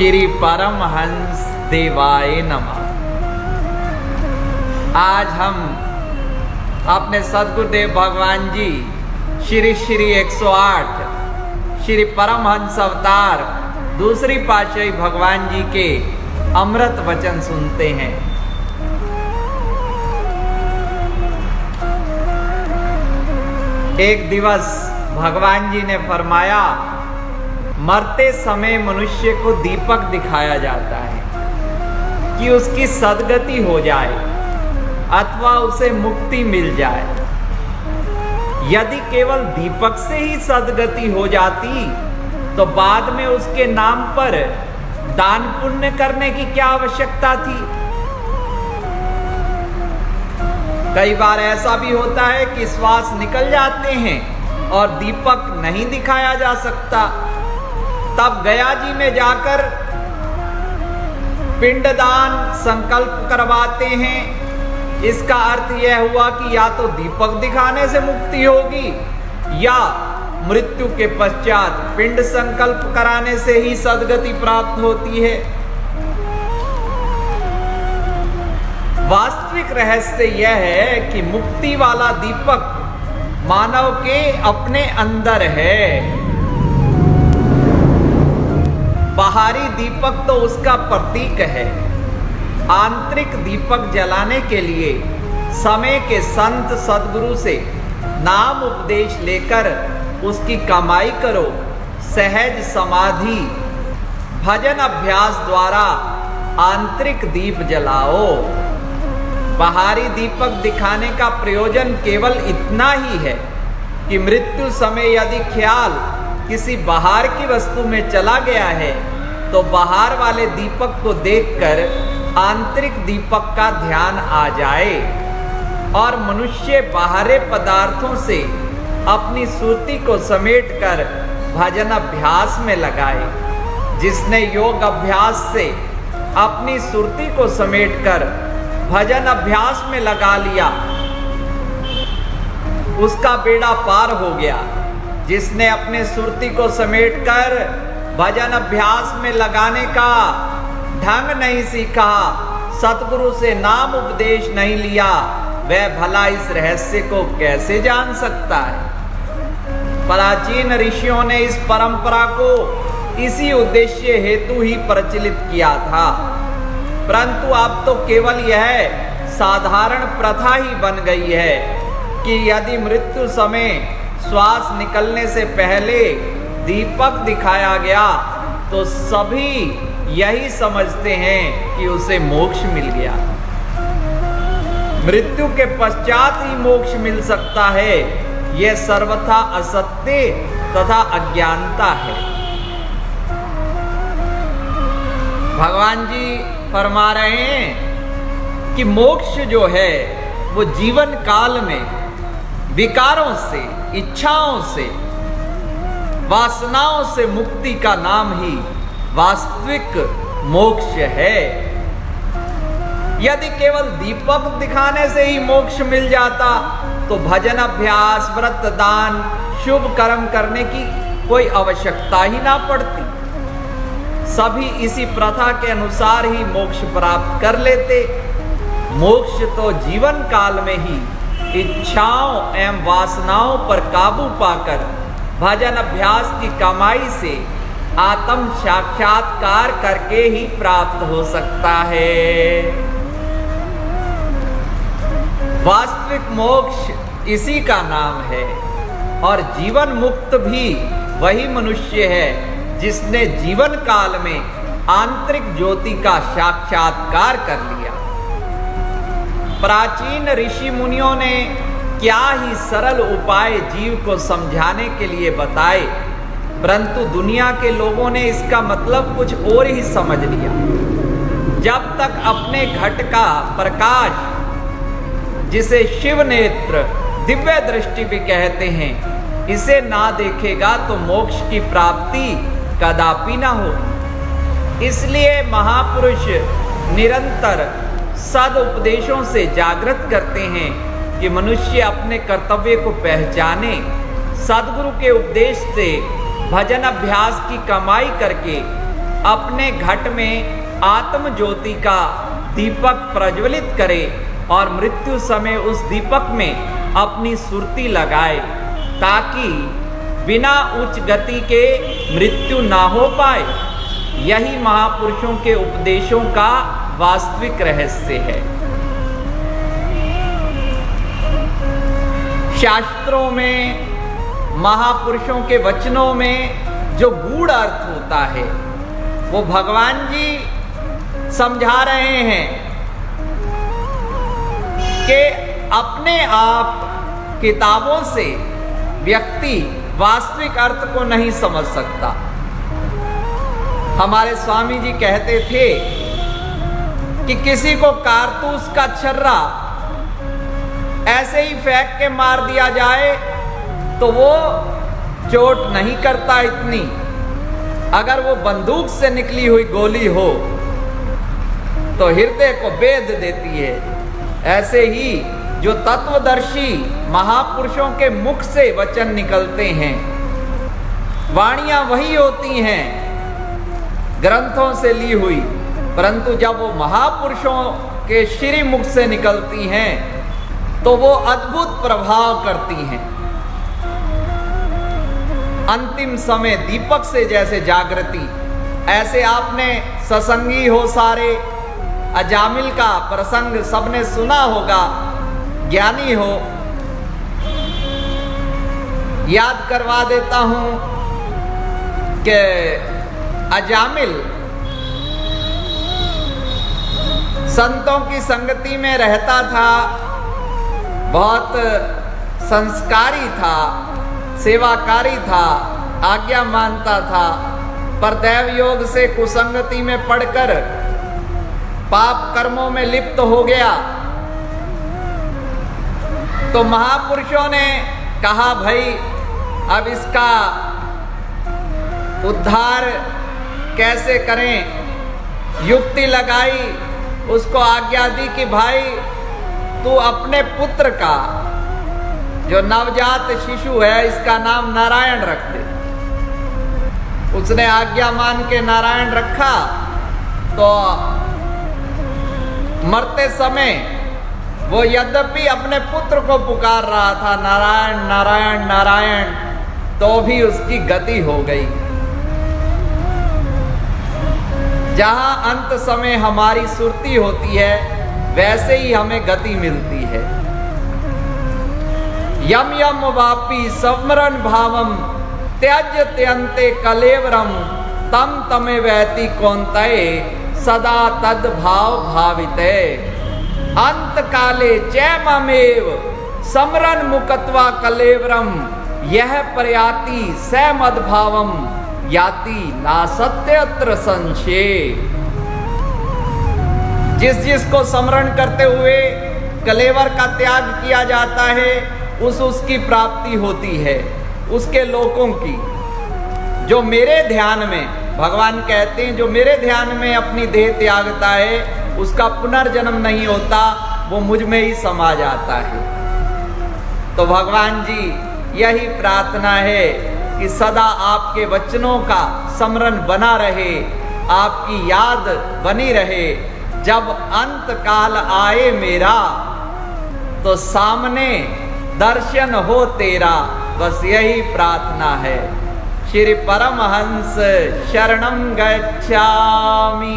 श्री परमहंस देवाय नमः। आज हम अपने सद्गुरुदेव भगवान जी श्री श्री 108 श्री परमहंस अवतार दूसरी पातशाही भगवान जी के अमृत वचन सुनते हैं। एक दिवस भगवान जी ने फरमाया, मरते समय मनुष्य को दीपक दिखाया जाता है कि उसकी सद्गति हो जाए अथवा उसे मुक्ति मिल जाए। यदि केवल दीपक से ही सद्गति हो जाती तो बाद में उसके नाम पर दान पुण्य करने की क्या आवश्यकता थी। कई बार ऐसा भी होता है कि श्वास निकल जाते हैं और दीपक नहीं दिखाया जा सकता, तब गया जी में जाकर पिंडदान संकल्प करवाते हैं। इसका अर्थ यह हुआ कि या तो दीपक दिखाने से मुक्ति होगी या मृत्यु के पश्चात पिंड संकल्प कराने से ही सद्गति प्राप्त होती है। वास्तविक रहस्य यह है कि मुक्ति वाला दीपक मानव के अपने अंदर है। बाहरी दीपक तो उसका प्रतीक है। आंतरिक दीपक जलाने के लिए समय के संत सद्गुरु से नाम उपदेश लेकर उसकी कमाई करो। सहज समाधि भजन अभ्यास द्वारा आंतरिक दीप जलाओ। बाहरी दीपक दिखाने का प्रयोजन केवल इतना ही है कि मृत्यु समय यदि ख्याल किसी बाहर की वस्तु में चला गया है तो बाहर वाले दीपक को देखकर आंतरिक दीपक का ध्यान आ जाए और मनुष्य बाहरी पदार्थों से अपनी सुरति को समेटकर भजन अभ्यास में लगाए। जिसने योग अभ्यास से अपनी सुरति को समेटकर भजन अभ्यास में लगा लिया उसका बेड़ा पार हो गया। जिसने अपने सुरति को समेटकर भजन अभ्यास में लगाने का ढंग नहीं सीखा, सतगुरु से नाम उपदेश नहीं लिया, वह भला इस रहस्य को कैसे जान सकता है। प्राचीन ऋषियों ने इस परंपरा को इसी उद्देश्य हेतु ही प्रचलित किया था, परंतु अब तो केवल यह साधारण प्रथा ही बन गई है कि यदि मृत्यु समय श्वास निकलने से पहले दीपक दिखाया गया तो सभी यही समझते हैं कि उसे मोक्ष मिल गया। मृत्यु के पश्चात ही मोक्ष मिल सकता है, यह सर्वथा असत्य तथा अज्ञानता है। भगवान जी फरमा रहे हैं कि मोक्ष जो है वो जीवन काल में विकारों से, इच्छाओं से, वासनाओं से मुक्ति का नाम ही वास्तविक मोक्ष है। यदि केवल दीपक दिखाने से ही मोक्ष मिल जाता तो भजन अभ्यास, व्रत, दान, शुभ कर्म करने की कोई आवश्यकता ही ना पड़ती। सभी इसी प्रथा के अनुसार ही मोक्ष प्राप्त कर लेते। मोक्ष तो जीवन काल में ही इच्छाओं एवं वासनाओं पर काबू पाकर भजन अभ्यास की कमाई से आत्म साक्षात्कार करके ही प्राप्त हो सकता है। वास्तविक मोक्ष इसी का नाम है और जीवन मुक्त भी वही मनुष्य है जिसने जीवन काल में आंतरिक ज्योति का साक्षात्कार कर लिया। प्राचीन ऋषि मुनियों ने क्या ही सरल उपाय जीव को समझाने के लिए बताए, परंतु दुनिया के लोगों ने इसका मतलब कुछ और ही समझ लिया। जब तक अपने घट का प्रकाश, जिसे शिव नेत्र, दिव्य दृष्टि भी कहते हैं, इसे ना देखेगा तो मोक्ष की प्राप्ति कदापि ना हो। इसलिए महापुरुष निरंतर सद उपदेशों से जागृत करते हैं कि मनुष्य अपने कर्तव्य को पहचाने, सद्गुरु के उपदेश से भजन अभ्यास की कमाई करके अपने घट में आत्म ज्योति का दीपक प्रज्वलित करे और मृत्यु समय उस दीपक में अपनी सुरती लगाए, ताकि बिना उच्च गति के मृत्यु ना हो पाए। यही महापुरुषों के उपदेशों का वास्तविक रहस्य है। शास्त्रों में, महापुरुषों के वचनों में जो गूढ़ अर्थ होता है वो भगवान जी समझा रहे हैं कि अपने आप किताबों से व्यक्ति वास्तविक अर्थ को नहीं समझ सकता। हमारे स्वामी जी कहते थे कि किसी को कारतूस का छर्रा ऐसे ही फेंक के मार दिया जाए तो वो चोट नहीं करता इतनी, अगर वो बंदूक से निकली हुई गोली हो तो हृदय को भेद देती है। ऐसे ही जो तत्वदर्शी महापुरुषों के मुख से वचन निकलते हैं, वाणियां वही होती हैं ग्रंथों से ली हुई, परंतु जब वो महापुरुषों के श्री मुख से निकलती हैं तो वो अद्भुत प्रभाव करती हैं। अंतिम समय दीपक से जैसे जागृति, ऐसे आपने सत्संगी हो सारे, अजामिल का प्रसंग सबने सुना होगा, ज्ञानी हो। याद करवा देता हूं कि अजामिल संतों की संगति में रहता था, बहुत संस्कारी था, सेवाकारी था, आज्ञा मानता था, पर दैव योग से कुसंगति में पड़कर पाप कर्मों में लिप्त हो गया। तो महापुरुषों ने कहा भाई अब इसका उद्धार कैसे करें। युक्ति लगाई, उसको आज्ञा दी कि भाई तू अपने पुत्र का, जो नवजात शिशु है, इसका नाम नारायण रख दे। उसने आज्ञा मान के नारायण रखा। तो मरते समय वो यद्यपि अपने पुत्र को पुकार रहा था नारायण नारायण नारायण, तो भी उसकी गति हो गई। जहां अंत समय हमारी सुरती होती है, वैसे ही हमें गति मिलती है। यम यम वापी स्मरण भावम त्यज त्यंते कलेवरम तम तमे वहति कौंतये सदा तद भाव भाविते अंत काले चैममेव समरन मुकत्वा कलेवरम यह प्रयाति स मद्भावम याति ना सत्यत्र संशय। जिसको स्मरण करते हुए कलेवर का त्याग किया जाता है, उसकी प्राप्ति होती है, उसके लोकों की। जो मेरे ध्यान में, भगवान कहते हैं, जो मेरे ध्यान में अपनी देह त्यागता है उसका पुनर्जन्म नहीं होता, वो मुझ में ही समा जाता है। तो भगवान जी यही प्रार्थना है कि सदा आपके वचनों का स्मरण बना रहे, आपकी याद बनी रहे। जब अंत काल आए मेरा तो सामने दर्शन हो तेरा, बस यही प्रार्थना है। श्री परमहंस शरणं गच्छामि।